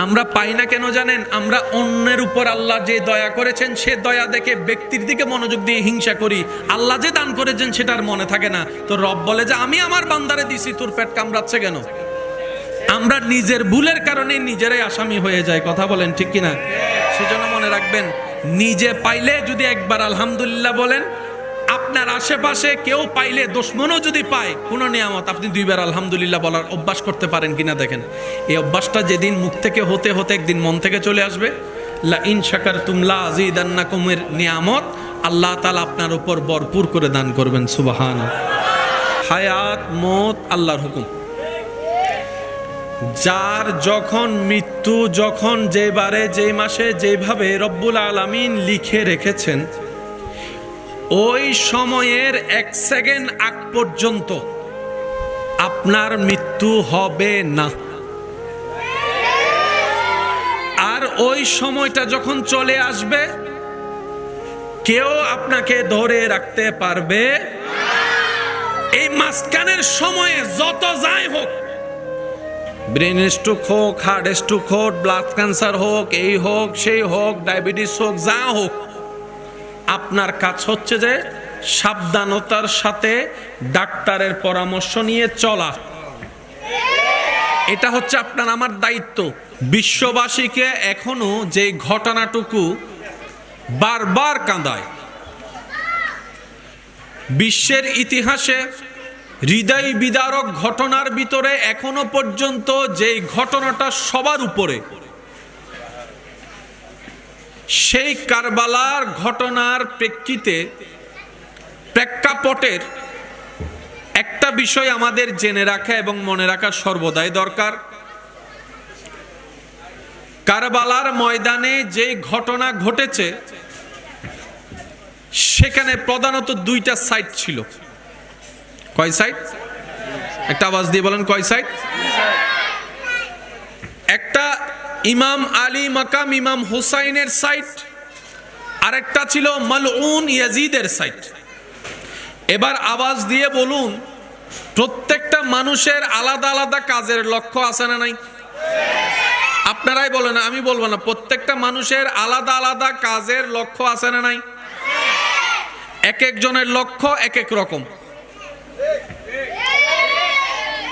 আমরা পাই না কেন জানেন? আমরা অন্যের উপর আল্লাহ যে দয়া করেছেন সে দয়া দেখে ব্যক্তির দিকে মনোযোগ দিয়ে হিংসা করি। আল্লাহ যে দান করেছেন সেটার মনে থাকে না। তো রব বলে যে আমি আমার বান্দারে দিছি, তোর পেট কামড়াচ্ছে কেন? আমরা নিজের ভুলের কারণে নিজেরাই আসামি হয়ে যায়। কথা বলেন ঠিক কিনা? সেজন্য মনে রাখবেন, নিজে পাইলে যদি একবার আলহামদুলিল্লাহ বলেন, আপনার আশেপাশে কেউ পাইলে, দুশমনও যদি পায় কোনো নিয়ামত, আপনি দুইবার আলহামদুলিল্লাহ বলার অভ্যাস করতে পারেন কিনা দেখেন। এই অভ্যাসটা যেদিন মুখ থেকে হতে হতে একদিন মন থেকে চলে আসবে, লা ইন শাকারতুম লা আযীদান্নাকুমের নিয়ামত আল্লাহ তাআলা আপনার উপর ভরপুর করে দান করবেন। সুবহানাল্লাহ। হায়াত মওত আল্লাহর হুকুম। যার যখন মৃত্যু, যখন যেবারে যেই মাসে যেভাবে রব্বুল আলামিন লিখে রেখেছেন, ওই সময়ের 1 সেকেন্ড আগ পর্যন্ত আপনার মৃত্যু হবে না। আর ওই সময়টা যখন চলে আসবে, কেউ আপনাকে ধরে রাখতে পারবে। এই মাঝখানের সময়ে যত যাই হোক, ব্রেন স্ট্রোক হোক, হার্ট স্ট্রোক হোক, ব্লাড ক্যান্সার হোক, এই হোক সেই হোক, ডায়াবেটিস হোক, যা হোক, আপনার কাজ হচ্ছে যে সাবধানতার সাথে ডাক্তারের পরামর্শ নিয়ে চলা। এটা হচ্ছে আপনার আমার দায়িত্ব। বিশ্ববাসীকে এখনো যে ঘটনাটুকু বারবার কাঁদায়, বিশ্বের ইতিহাসে হৃদয় বিদারক ঘটনার ভিতরে এখনো পর্যন্ত যে ঘটনাটা সবার উপরে, সেই কারবালার ঘটনার প্রেক্ষাপটের একটা বিষয় আমাদের জেনে রাখা এবং মনে রাখা সর্বদাই দরকার। কারবালার ময়দানে যে ঘটনা ঘটেছে, সেখানে প্রধানত 2টা সাইড ছিল। কয় সাইড? একটা আওয়াজ দিয়ে বলেন, কয় সাইড? একটা ইমাম আলী মাকাম ইমাম হুসাইনের সাইড, আরেকটা ছিল মালউন ইয়াজিদের সাইড। এবার আওয়াজ দিয়ে বলুন, প্রত্যেকটা মানুষের আলাদা আলাদা কাজের লক্ষ্য আছে না নাই? আপনারাই বলেন, আমি বলবো না। প্রত্যেকটা মানুষের আলাদা আলাদা কাজের লক্ষ্য আছে না নাই? এক একজনের লক্ষ্য এক এক রকম।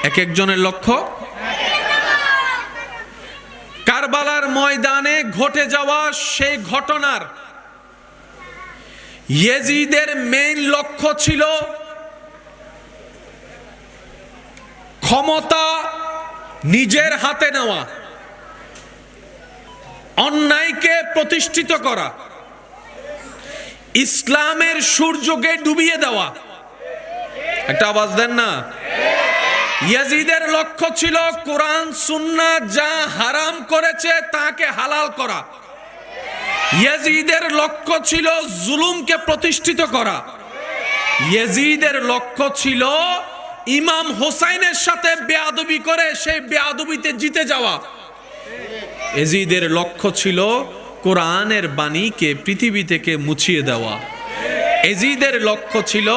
এক একজনের লক্ষ্য। কারবালার ময়দানে ঘটে যাওয়া সেই ঘটনার ইয়েজিদের মেইন লক্ষ্য ছিল ক্ষমতা নিজের হাতে নেওয়া, অন্যায়কে প্রতিষ্ঠিত করা, ইসলামের সূর্যকে ডুবিয়ে দেওয়া। একটা আওয়াজ দেন না। ইয়াজিদের লক্ষ্য ছিল কোরআন সুন্নাহ যা হারাম করেছে তাকে হালাল করা। ইয়াজিদের লক্ষ্য ছিল জুলুমকে প্রতিষ্ঠিত করা। ইয়াজিদের লক্ষ্য ছিল ইমাম হোসাইনের সাথে বেয়াদবি করে সেই বেয়াদবিতে জিতে যাওয়া। ইয়াজিদের লক্ষ্য ছিল কোরআনের বাণীকে পৃথিবী থেকে মুছিয়ে দেওয়া। ইয়াজিদের লক্ষ্য ছিল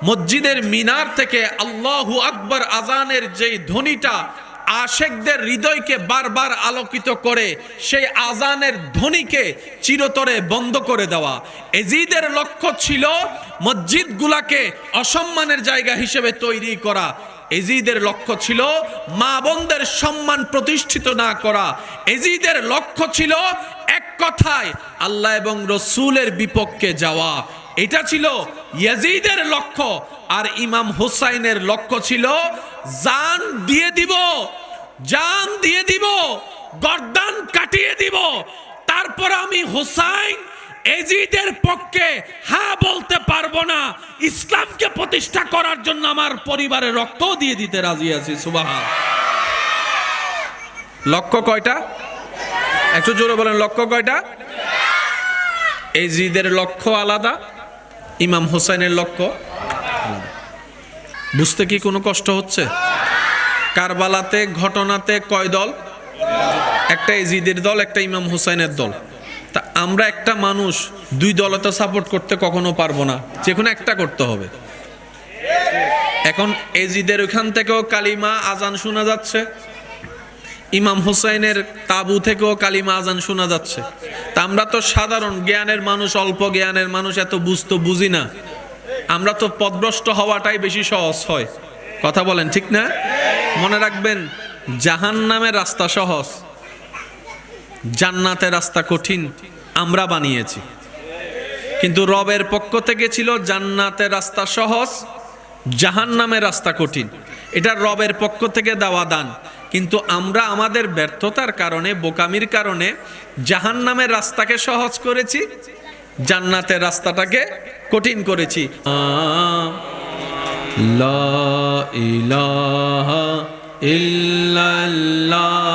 মসজিদের মিনার থেকে আল্লাহু আকবার আজানের যেই ধ্বনিটা আশেকদের হৃদয়কে বারবার আলোকিত করে, সেই আজানের ধ্বনিকে চিরতরে বন্ধ করে দেওয়া। ইয়াজিদের লক্ষ্য ছিল মসজিদগুলাকে অসম্মানের জায়গা হিসেবে তৈরি করা। ইয়াজিদের লক্ষ্য ছিল মা বোনদের সম্মান প্রতিষ্ঠিত না করা। ইয়াজিদের লক্ষ্য ছিল এক কথায় আল্লাহ এবং রসূলের বিপক্ষে যাওয়া। এটা ছিল ইয়াজিদের লক্ষ্য। আর ইমাম হুসাইনের লক্ষ্য ছিল জান দিয়ে দিব, জান দিয়ে দিব, গর্দান কাটিয়ে দিব, তারপর আমি হুসাইন ইয়াজিদের পক্ষে হ্যাঁ বলতে পারবো না, ইসলামকে প্রতিষ্ঠা করার জন্য আমার পরিবারের রক্ত দিয়ে দিতে রাজি আছি। সুবহান। লক্ষ্য কয়টা? একটু জোরে বলেন, লক্ষ্য কয়টা? ইয়াজিদের লক্ষ্য আলাদা, ইমাম হোসাইনের লক্ষ্য আলাদা। বুঝতে কি কোনো কষ্ট হচ্ছে? কারবালাতে ঘটনাতে কয় দল? একটা ইয়াজিদের দল, একটা ইমাম হোসাইনের দল। তা আমরা একটা মানুষ 2 দলতে সাপোর্ট করতে কখনো পারবো না, যে কোনো একটা করতে হবে। এখন ইয়াজিদের ওখান থেকেও কালিমা আজান শোনা যাচ্ছে, ইমাম হুসাইনের তাবু থেকেও কালিমা আজান শোনা যাচ্ছে। তা আমরা তো সাধারণ জ্ঞানের মানুষ, অল্প জ্ঞানের মানুষ, এত বুঝি না। আমরা তো পথভ্রষ্ট হওয়াটাই বেশি সহজ হয়। কথা বলেন ঠিক না? মনে রাখবেন, জাহান্নামের রাস্তা সহজ, জান্নাতের রাস্তা কঠিন আমরা বানিয়েছি। কিন্তু রবের পক্ষ থেকে ছিল জান্নাতের রাস্তা সহজ, জাহান্নামের রাস্তা কঠিন। এটা রবের পক্ষ থেকে দেওয়া দান। কিন্তু আমরা আমাদের ব্যর্থতার কারণে, বোকামির কারণে জাহান্নামের রাস্তাকে সহজ করেছি, জান্নাতের রাস্তাটাকে কঠিন করেছি। লা ইলাহা ইল্লাল্লাহ,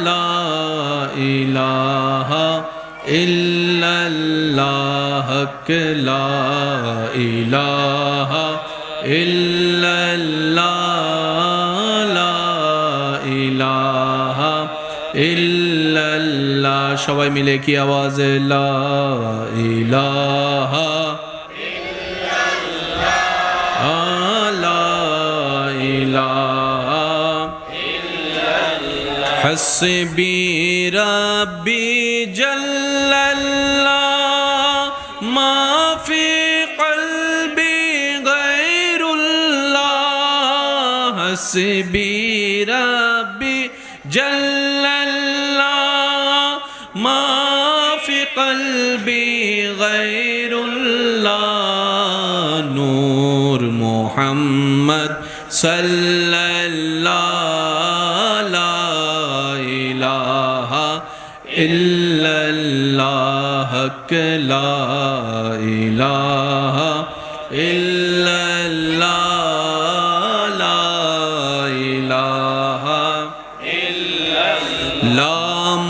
লা ইলাহা ইল্লাল্লাহ, লা ইলাহা ইল্লাল্লাহ, লা ইলাহা ইল্লাল্লাহ। সবাই মিলে কি আওয়াজে লা ইলাহা হাসবি রাব্বি জাল্লাল্লাহ, মা ফি কলবি গায়রুল্লাহ। হাসবি রাব্বি জাল্লাল্লাহ, মা ফি কলবি গায়রুল্লাহ। নূর মুহাম্মদ সাল্লাল্লাহ, লা ইলাহা ইল্লাল্লাহ, লা ইলাহা ইল্লাল্লাহ, লা ইলাহা ইল্লাল্লাহ, লা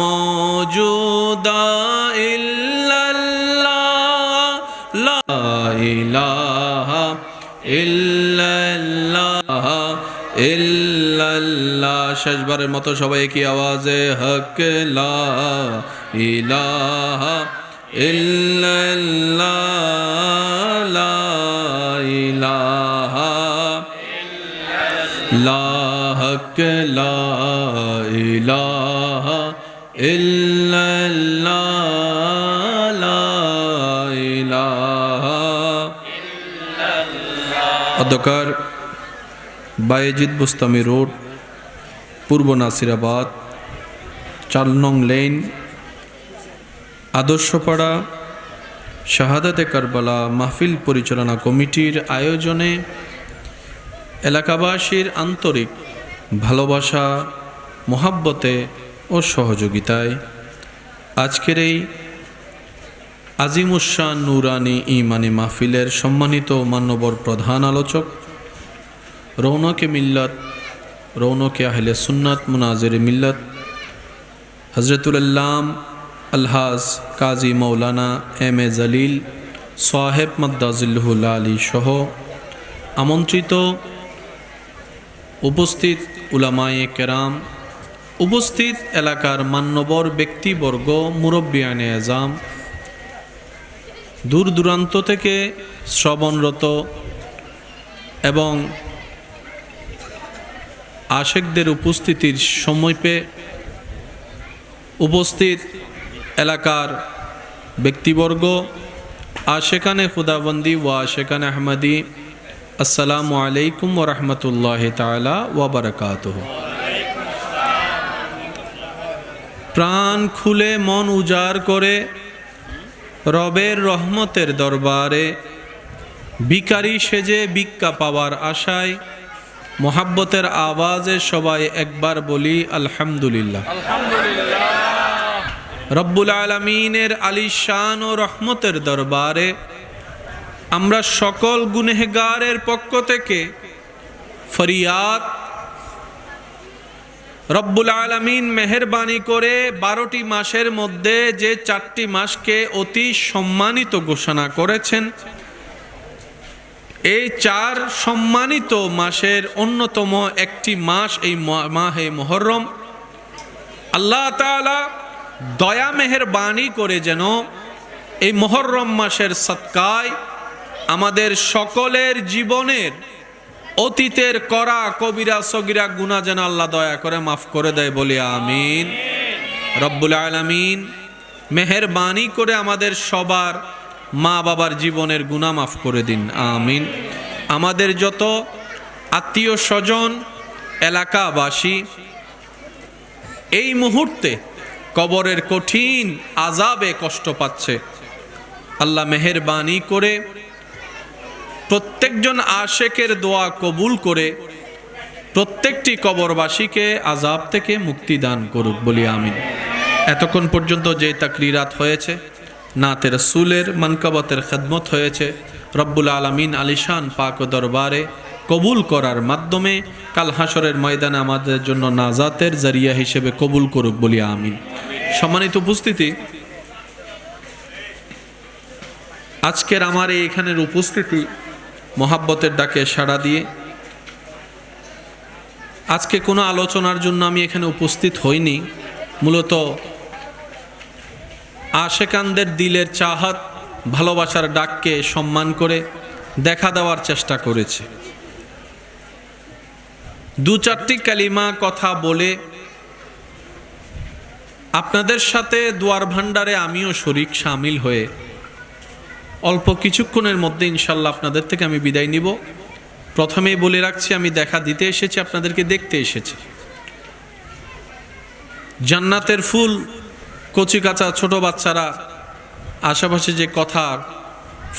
মওজুদা ইল্লাল্লাহ, লা ইলাহা ইল্লাল্লাহ ইল্লাল্লাহ। শেষবারের মতো সবাই কি আওয়াজে হক লা ইলাহা ইল্লাল্লাহ, লা ইলাহা লা হক লা ইলাহা ইল্লাল্লাহ, লা ইলাহা। অধ্যকার বায়েজিদ বুস্তামি রোড, পূর্ব নাসিরাবাদ, 4 নং লেন, আদর্শপাড়া শাহাদাতে কারবালা মাহফিল পরিচালনা কমিটির আয়োজনে এলাকাবাসীর আন্তরিক ভালোবাসা, মোহাব্বতে ও সহযোগিতায় আজকের এই আজিমুশান নুরানি ইমানি মাহফিলের সম্মানিত মান্যবর প্রধান আলোচক, রৌনকে মিল্লাত, রৌনকে আহলে সুন্নাত, মুনাজির মিল্লাত হযরতুল আল্লাম আলহাজ কাজী মৌলানা এম এ জলিল সাহেব মাদ্দাজিল্লুহুল আলী সহ আমন্ত্রিত উপস্থিত উলামায়ে কেরাম, উপস্থিত এলাকার মান্যবর ব্যক্তিবর্গ, মুরব্বিয়ানে আজম, দূর দূরান্ত থেকে শ্রবণরত এবং আশেকদের উপস্থিতির সময় পেয়ে উপস্থিত এলাকার ব্যক্তিবর্গ, আশেকানে খুদাবন্দি ও আশেকানে আহমদি, আসসালামু আলাইকুম ওয়া রাহমাতুল্লাহি তাআলা ওয়া বারাকাতুহু। প্রাণ খুলে মন উজাড় করে রবের রহমতের দরবারে ভিখারি সেজে ভিক্ষা পাওয়ার আশায় মোহাব্বতের আওয়াজে সবাই একবার বলি আলহামদুলিল্লাহ। রব্বুল আলামিনের আলিশান ও রহমতের দরবারে আমরা সকল গুনেহগারের পক্ষ থেকে ফরিয়াদ, রব্বুল আলামিন মেহেরবানি করে 12টি মাসের মধ্যে যে 4টি মাসকে অতি সম্মানিত ঘোষণা করেছেন, এই 4 সম্মানিত মাসের অন্যতম একটি মাস এই মাহে মুহররম। আল্লাহ তাআলা দয়া মেহেরবানি করে যেন এই মুহররম মাসের সদকায় আমাদের সকলের জীবনের অতীতের করা কবিরা সগীরা গুনাহ যেন আল্লাহ দয়া করে মাফ করে দেয়, বলি আমিন। রব্বুল আলামিন মেহেরবানি করে আমাদের সবার মা বাবার জীবনের গুনাহ মাফ করে দিন, আমিন। আমাদের যত আত্মীয় স্বজন এলাকাবাসী এই মুহূর্তে কবরের কঠিন আযাবে কষ্ট পাচ্ছে, আল্লাহ মেহেরবানি করে প্রত্যেকজন আশেকের দোয়া কবুল করে প্রত্যেকটি কবরবাসীকে আযাব থেকে মুক্তি দান করুক, বলি আমিন। এতক্ষণ পর্যন্ত যে তাকরিরাত হয়েছে, নাতে রাসূলের মানকাবাতের খেদমত হয়েছে, রব্বুল আলামিন আলিশান পাক দরবারে কবুল করার মাধ্যমে কাল হাসরের ময়দানে আমাদের জন্য নাজাতের জরিয়া হিসেবে কবুল করুক, বলি আমিন। সম্মানিত উপস্থিতি, আজকের আমার এইখানের উপস্থিতি মহাব্বতের ডাকে সাড়া দিয়ে আজকে কোনো আলোচনার জন্য আমি এখানে উপস্থিত হইনি, মূলত আশেকানদের দিলের চাহাত ভালোবাসার ডাককে সম্মান করে দেখা দেওয়ার চেষ্টা করেছে। দু চারটি কালিমা কথা বলে আপনাদের সাথে দুয়ার ভান্ডারে আমিও শরীক শামিল হয়ে অল্প কিছুক্ষণের মধ্যে ইনশাল্লাহ আপনাদের থেকে আমি বিদায় নিব। প্রথমেই বলে রাখছি, আমি দেখা দিতে এসেছি, আপনাদেরকে দেখতে এসেছি। জান্নাতের ফুল কচি কাঁচা ছোট বাচ্চারা আশেপাশে যে কথা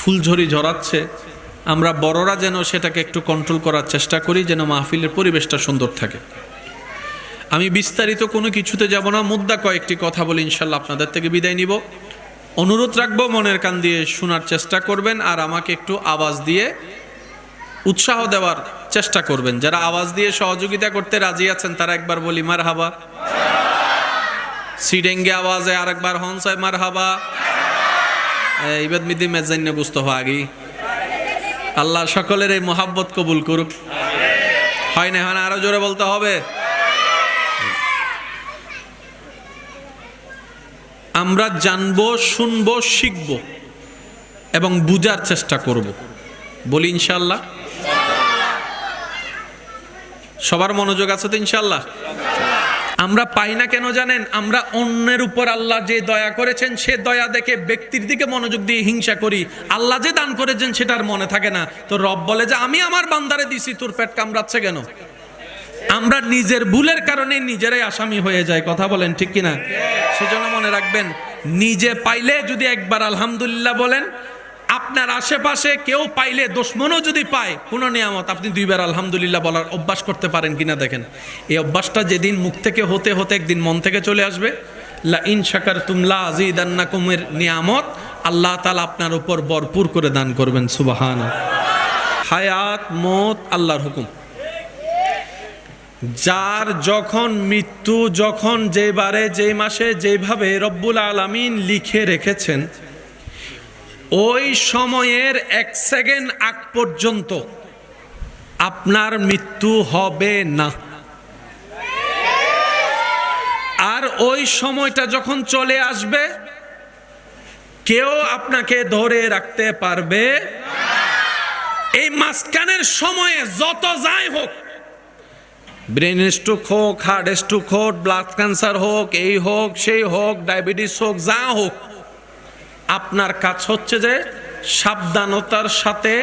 ফুলঝড়ি ঝরাচ্ছে, আমরা বড়রা যেন সেটাকে একটু কন্ট্রোল করার চেষ্টা করি, যেন মাহফিলের পরিবেশটা সুন্দর থাকে। আমি বিস্তারিত কোনো কিছুতে যাব না, মুদ্রা কয়েকটি কথা বলে ইনশাল্লাহ আপনাদের থেকে বিদায় নিব। অনুরোধ রাখবো, মনের কান দিয়ে শোনার চেষ্টা করবেন আর আমাকে একটু আওয়াজ দিয়ে উৎসাহ দেওয়ার চেষ্টা করবেন। যারা আওয়াজ দিয়ে সহযোগিতা করতে রাজি আছেন তারা একবার বলি মারহাবা। সিডেঙ্গে আওয়াজে আরেকবার হনসায় মারহাবা। ইবাদ মিদি মেজাইনে বুঝতে আগি আল্লাহ সকলের এই মোহাব্বত কবুল করুক। হয় না, হয় না, আরো জোরে বলতে হবে। আমরা জানবো, শুনবো, শিখবো এবং বুঝার চেষ্টা করব, বলি ইনশাল্লাহ। সবার মনোযোগ আছে তো ইনশাল্লাহ? আমরা পাই না কেন জানেন? আমরা অন্যের উপর আল্লাহ যে দয়া করেছেন সে দয়া দেখে ব্যক্তির দিকে মনোযোগ দিয়ে হিংসা করি। আল্লাহ যে দান করেছেন সেটার মনে থাকে না। তো রব বলে যে আমি আমার বান্দারে দিছি, তোর পেট কামড়াচ্ছে কেন? আমরা নিজের ভুলের কারণে নিজেরাই আসামি হয়ে যায়। কথা বলেন ঠিক কিনা? সেজন্য মনে রাখবেন, নিজে পাইলে যদি একবার আলহামদুলিল্লাহ বলেন, আপনার আশেপাশে কেউ পাইলে, দুশমনও যদি পায় কোনো নিয়ামত, আপনি দুইবার আলহামদুলিল্লাহ বলার অভ্যাস করতে পারেন কিনা দেখেন। এই অভ্যাসটা যেদিন মুখ থেকে হতে হতে একদিন মন থেকে চলে আসবে, লা ইন শাকারতুম লা আযীদান্নাকুমের নিয়ামত আল্লাহ তাআলা আপনার উপর ভরপুর করে দান করবেন। সুবহানাল্লাহ। হায়াত মত আল্লাহর হুকুম। যার যখন মৃত্যু, যখন যেবারে যেই মাসে যেভাবে রব্বুল আলামিন লিখে রেখেছেন, ওই সময়ের 1 সেকেন্ড আগ পর্যন্ত আপনার মৃত্যু হবে না। আর ওই সময়টা যখন চলে আসবে, কেউ আপনাকে ধরে রাখতে পারবে না। এই মাঝখানের সময়ে যত যাই হোক, ব্রেন স্ট্রোক হোক, হার্ট স্ট্রোক হোক, ব্লাড ক্যান্সার হোক, এই হোক সেই হোক, ডায়াবেটিস হোক, যা হোক, আপনার কাজ হচ্ছে যে সাবধানতার সাথে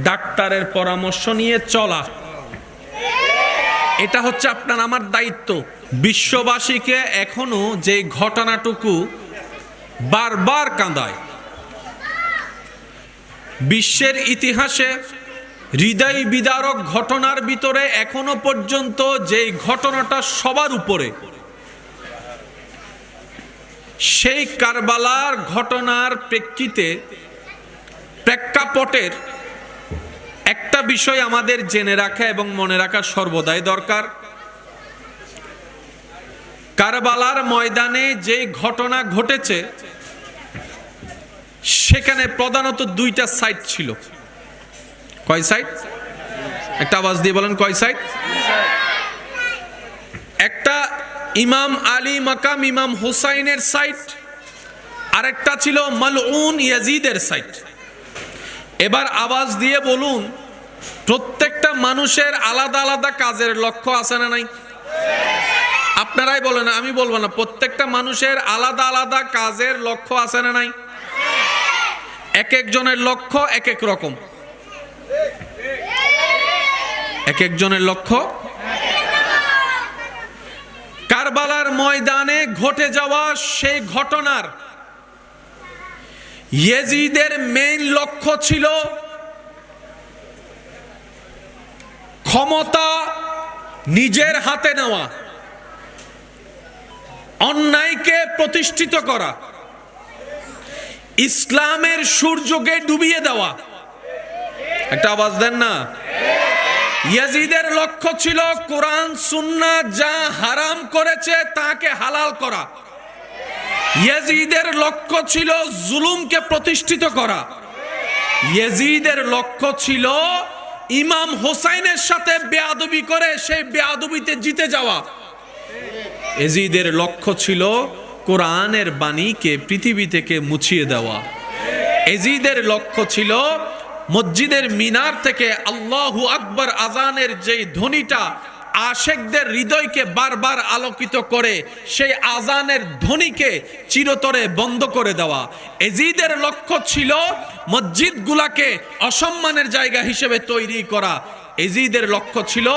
ডাক্তারের পরামর্শ নিয়ে চলা। এটা হচ্ছে আপনার আমার দায়িত্ব। বিশ্ববাসীকে এখনো যে ঘটনাটুকু বারবার কাঁদায়, বিশ্বের ইতিহাসে হৃদয় বিদারক ঘটনার ভিতরে এখনো পর্যন্ত যে ঘটনাটা সবার উপরে, সেই কারবালার ঘটনার প্রেক্ষাপটের একটা বিষয় আমাদের জেনে রাখা এবং মনে রাখা সর্বদাই দরকার। কারবালার ময়দানে যে ঘটনা ঘটেছে সেখানে প্রধানত 2টা সাইড ছিল। কয় সাইড? একটা আওয়াজ দিয়ে বলেন, কয় সাইড? একটা ইমাম আলী মাকাম ইমাম হুসাইনের সাইড, আরেকটা ছিল মালউন ইয়াজিদের সাইড। এবার আওয়াজ দিয়ে বলুন, প্রত্যেকটা মানুষের আলাদা আলাদা কাজের লক্ষ্য আছে না নাই? আপনারাই বলেন, আমি বলবো না। প্রত্যেকটা মানুষের আলাদা আলাদা কাজের লক্ষ্য আছে না নাই? এক একজনের লক্ষ্য এক এক রকম। এক একজনের লক্ষ্য। কারবালার ময়দানে ঘটে যাওয়া সেই ঘটনার ইয়েজিদের মেইন লক্ষ্য ছিল ক্ষমতা নিজের হাতে নেওয়া, অন্যায়কে প্রতিষ্ঠিত করা, ইসলামের সূর্যকে ডুবিয়ে দেওয়া। একটা আওয়াজ দেন না। ইয়াজিদের লক্ষ্য ছিল কোরআন সুন্নাহ যা হারাম করেছে তাকে হালাল করা। ইয়াজিদের লক্ষ্য ছিল জুলুমকে প্রতিষ্ঠিত করা। ইয়াজিদের লক্ষ্য ছিল ইমাম হোসাইনের সাথে বেয়াদবি করে সেই বেয়াদবিতে জিতে যাওয়া। ইয়াজিদের লক্ষ্য ছিল কোরআনের বাণীকে পৃথিবী থেকে মুছিয়ে দেওয়া। ইয়াজিদের লক্ষ্য ছিল মসজিদের মিনার থেকে আল্লাহু আকবার আজানের যেই ধ্বনিটা আশেকদের হৃদয়কে বারবার আলোকিত করে, সেই আজানের ধ্বনিকে চিরতরে বন্ধ করে দেওয়া। ইয়াজিদের লক্ষ্য ছিল মসজিদগুলাকে অসম্মানের জায়গা হিসেবে তৈরি করা। ইয়াজিদের লক্ষ্য ছিল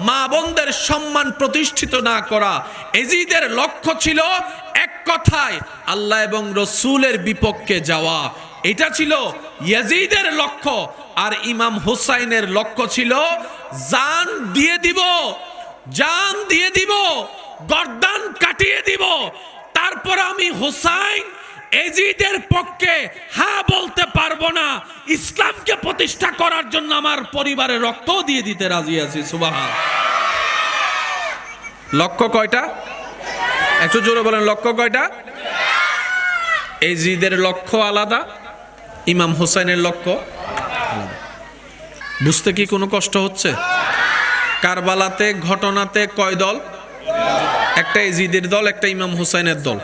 মা বোনদের সম্মান প্রতিষ্ঠিত না করা। ইয়াজিদের লক্ষ্য ছিল এক কথায় আল্লাহ এবং রসূলের বিপক্ষে যাওয়া। এটা ছিল ইয়াজিদের লক্ষ্য। আর ইমাম হুসাইনের লক্ষ্য ছিল জান দিয়ে দিব, জান দিয়ে দিব, গর্দান কাটিয়ে দিব, তারপর আমি হুসাইন ইয়াজিদের পক্ষে হ্যাঁ বলতে পারবো না, ইসলামকে প্রতিষ্ঠা করার জন্য আমার পরিবারের রক্ত দিয়ে দিতে রাজি আছি। সুবহান। লক্ষ্য কয়টা? একটু জোরে বলেন, লক্ষ্য কয়টা? ইয়াজিদের লক্ষ্য আলাদা, ইমাম হোসাইনের লক্ষ্য আলাদা। বুঝতে কি কোনো কষ্ট হচ্ছে? কারবালাতে ঘটনাতে কয় দল? একটা ইয়াজিদের দল, একটা ইমাম হোসাইনের দল।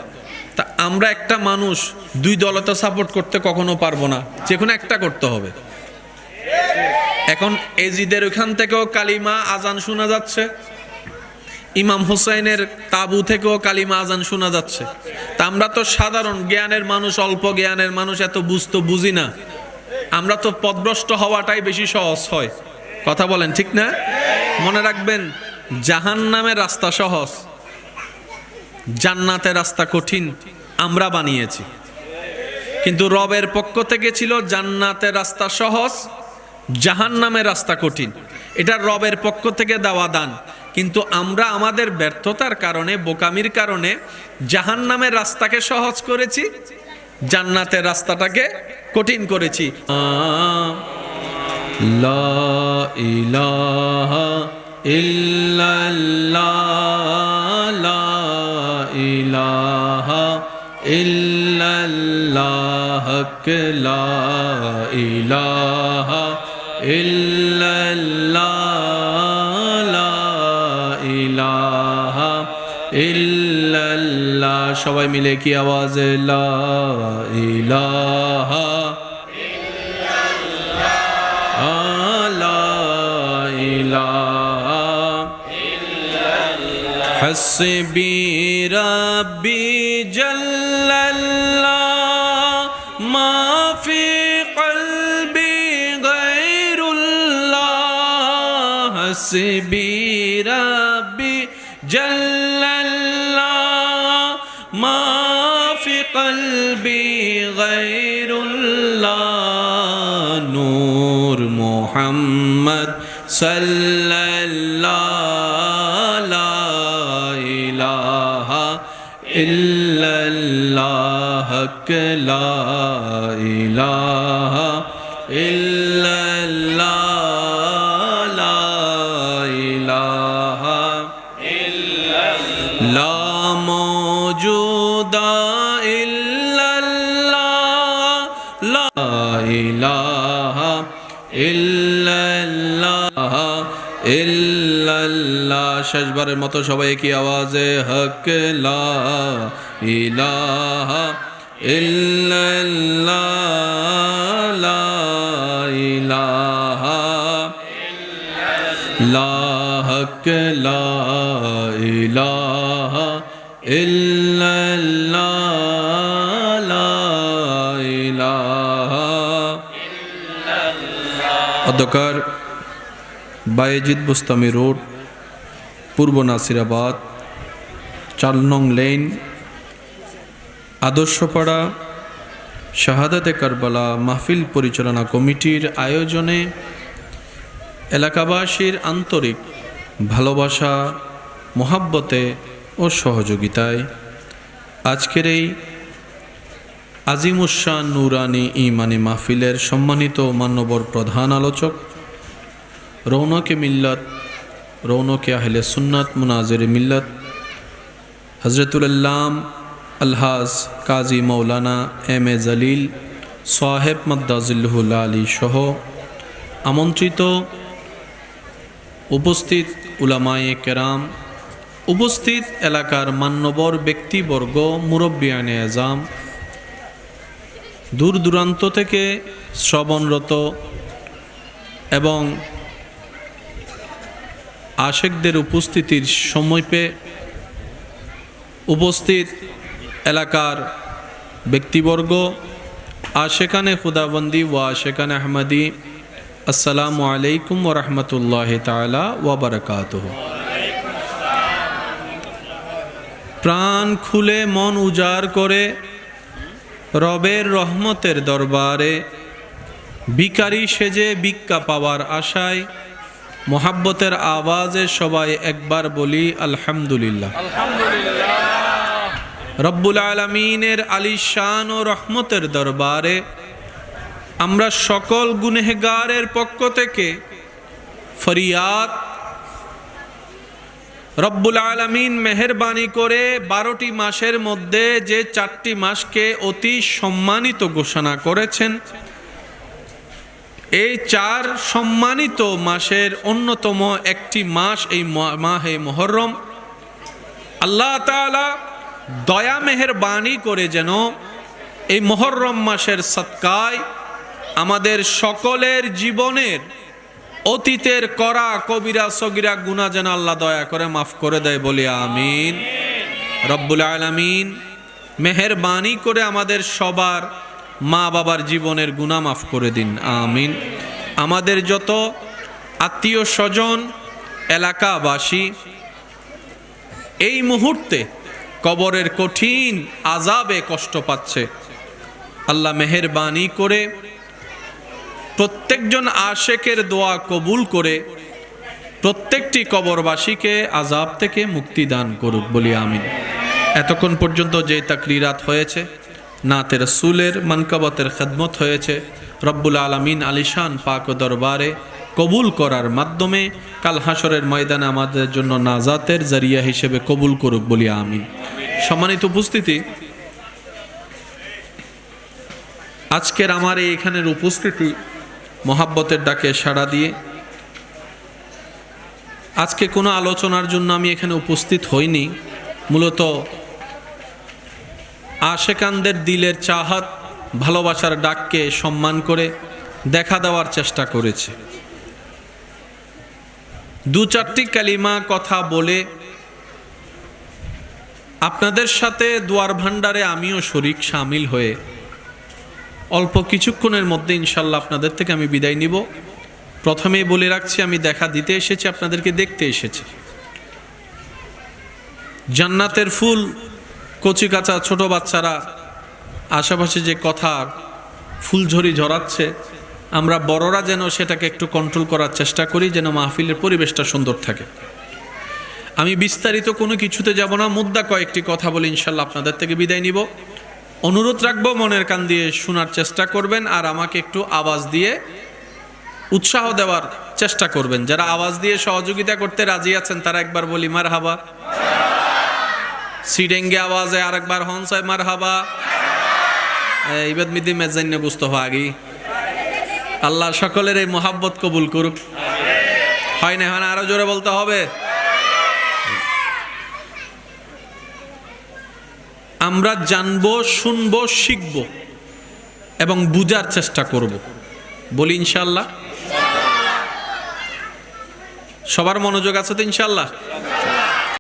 তা আমরা একটা মানুষ দুই দলে তো সাপোর্ট করতে কখনো পারবো না, যে কোনো একটা করতে হবে। এখন ইয়াজিদের ওখান থেকেও কালিমা আজান শোনা যাচ্ছে, ইমাম হোসাইনের তাবু থেকেও কালিমা আজান শোনা যাচ্ছে। তা আমরা তো সাধারণ জ্ঞানের মানুষ, অল্প জ্ঞানের মানুষ, এত বুঝি না। আমরা তো পথভ্রষ্ট হওয়াটাই বেশি সহজ হয়। কথা বলেন ঠিক না? মনে রাখবেন, জাহান্নামের রাস্তা সহজ, জান্নাতের রাস্তা কঠিন আমরা বানিয়েছি। কিন্তু রবের পক্ষ থেকে ছিল জান্নাতের রাস্তা সহজ, জাহান্নামের রাস্তা কঠিন। এটা রবের পক্ষ থেকে দেওয়া দান। কিন্তু আমরা আমাদের ব্যর্থতার কারণে, বোকামির কারণে জাহান্নামের রাস্তাকে সহজ করেছি, জান্নাতের রাস্তাটাকে কঠিন করেছি। লা ইলাহা ইল্লাল্লাহ, লা ইলাহা ইল্লাল্লাহ, লা ইলাহা ইল্লাল্লাহ, লা ইলাহা ইল্লাল্লাহ। সবাই মিলে কি আওয়াজে লা ইলাহা হাসবি রাব্বি জাল্লাল্লাহ, মা ফি কলবি গায়রুল্লাহ। হাসবি রাব্বি জাল্লাল্লাহ, মা ফি কলবি গায়রুল্লাহ। নূর মুহাম্মদ সাল্লাল্লাহ, লা ইলাহা ইল্লাল্লাহ, লা ইলাহা ইল্লাল্লাহ, লা ইলাহা ইল্লাল্লাহ, লা মওজুদা ইল্লাল্লাহ, লা ইলাহা ইল্লাল্লাহ ইল্লাল্লাহ। শেষবারের মতো সবাই কি আওয়াজে হক লা ইলাহা ইল্লাল্লাহ, লা ইলাহা হক লা ইলাহা ইল্লাল্লাহ লা ইলাহা ইল্লাল্লাহ। অধ্যকার বায়েজিদ বুস্তামি রোড, পূর্ব নাসিরাবাদ, 4 নং লেন, আদর্শপাড়া শাহাদাতে কারবালা মাহফিল পরিচালনা কমিটির আয়োজনে এলাকাবাসীর আন্তরিক ভালোবাসা, মোহাব্বতে ও সহযোগিতায় আজকের এই আজিমুশান নুরানি ইমানি মাহফিলের সম্মানিত মান্যবর প্রধান আলোচক, রৌনকে মিল্লাত, রৌনকে আহলে সুন্নাত, মুনাজির মিল্লাত হযরতুল আল্লাম আলহাজ কাজী মৌলানা এম এ জলিল সাহেব মাদ্দাজিল্লুহুল আলী সহ আমন্ত্রিত উপস্থিত উলামায়ে কেরাম, উপস্থিত এলাকার মান্যবর ব্যক্তিবর্গ, মুরব্বিয়ানে আজম, দূর দূরান্ত থেকে শ্রবণরত এবং আশেকদের উপস্থিতির সময় পেয়ে উপস্থিত এলাকার ব্যক্তিবর্গ, আশেকানে খুদাবন্দি ও আশেকানে আহমদি, আসসালামু আলাইকুম ওয়া রাহমাতুল্লাহি তাআলা ওয়া বারাকাতুহু। প্রাণ খুলে মন উজাড় করে রবের রহমতের দরবারে ভিখারি সেজে ভিক্ষা পাওয়ার আশায় মোহাব্বতের আওয়াজে সবাই একবার বলি আলহামদুলিল্লাহ। রব্বুল আলামিনের আলিশান ও রহমতের দরবারে আমরা সকল গুনেহগারের পক্ষ থেকে ফরিয়াদ, রব্বুল আলামিন মেহেরবানি করে 12টি মাসের মধ্যে যে 4টি মাসকে অতি সম্মানিত ঘোষণা করেছেন, এই 4 সম্মানিত মাসের অন্যতম একটি মাস এই মাহে মুহররম। আল্লাহ তাআলা দয়া মেহেরবানি করে যেন এই মুহররম মাসের সদকায় আমাদের সকলের জীবনের অতীতের করা কবিরা সগীরা গুনাহ যেন আল্লাহ দয়া করে মাফ করে দেয়, বলি আমিন। রব্বুল আলামিন মেহেরবানি করে আমাদের সবার মা বাবার জীবনের গুনাহ মাফ করে দিন, আমিন। আমাদের যত আত্মীয় স্বজন, এলাকাবাসী এই মুহূর্তে কবরের কঠিন আযাবে কষ্ট পাচ্ছে, আল্লাহ মেহেরবানি করে প্রত্যেকজন আশেকের দোয়া কবুল করে প্রত্যেকটি কবরবাসীকে আযাব থেকে মুক্তি দান করুক, বলি আমিন। এতক্ষণ পর্যন্ত যে তাকরিরাত হয়েছে, নাতে রাসূলের মানকাবাতের খেদমত হয়েছে, রব্বুল আলামিন আলিশান পাক দরবারে কবুল করার মাধ্যমে কাল হাসরের ময়দানে আমাদের জন্য নাজাতের জরিয়া হিসেবে কবুল করুক, বলি আমিন। সম্মানিত উপস্থিতি, আজকের আমার এইখানের উপস্থিতি মোহাব্বতের ডাকে সাড়া দিয়ে আজকে কোনো আলোচনার জন্য আমি এখানে উপস্থিত হইনি, মূলত আশেকানদের দিলের চাহাত, ভালোবাসার ডাককে সম্মান করে দেখা দেওয়ার চেষ্টা করেছে। 2-4টি কালিমা কথা বলে আপনাদের সাথে দুয়ার ভান্ডারে আমিও শরীক শামিল হয়ে অল্প কিছুক্ষণের মধ্যে ইনশাল্লাহ আপনাদের থেকে আমি বিদায় নিব। প্রথমেই বলে রাখছি, আমি দেখা দিতে এসেছি, আপনাদেরকে দেখতে এসেছি। জান্নাতের ফুল, কচি কাঁচা ছোট বাচ্চারা আশেপাশে যে কথার ফুলঝড়ি ঝরাচ্ছে, আমরা বড়রা যেন সেটাকে একটু কন্ট্রোল করার চেষ্টা করি, যেন মাহফিলের পরিবেশটা সুন্দর থাকে। আমি বিস্তারিত কোনো কিছুতে যাব না, মুদ্রা কয়েকটি কথা বলে ইনশাল্লাহ আপনাদের থেকে বিদায় নিব। অনুরোধ রাখবো, মনের কান দিয়ে শোনার চেষ্টা করবেন আর আমাকে একটু আওয়াজ দিয়ে উৎসাহ দেওয়ার চেষ্টা করবেন। যারা আওয়াজ দিয়ে সহযোগিতা করতে রাজি আছেন তারা একবার বলি মারহাবা। সিডেঙ্গে আওয়াজে আরেকবার হনসায় মারহাবা। ইবাদ মিদি মেজাইনে বুঝতে আগি আল্লাহ সকলের এই মোহাব্বত কবুল করুক। হয় না, আরো জোরে বলতে হবে। আমরা জানবো, শুনবো, শিখবো এবং বুঝার চেষ্টা করব, বলি ইনশাআল্লাহ। সবার মনোযোগ আছে তো ইনশাল্লাহ?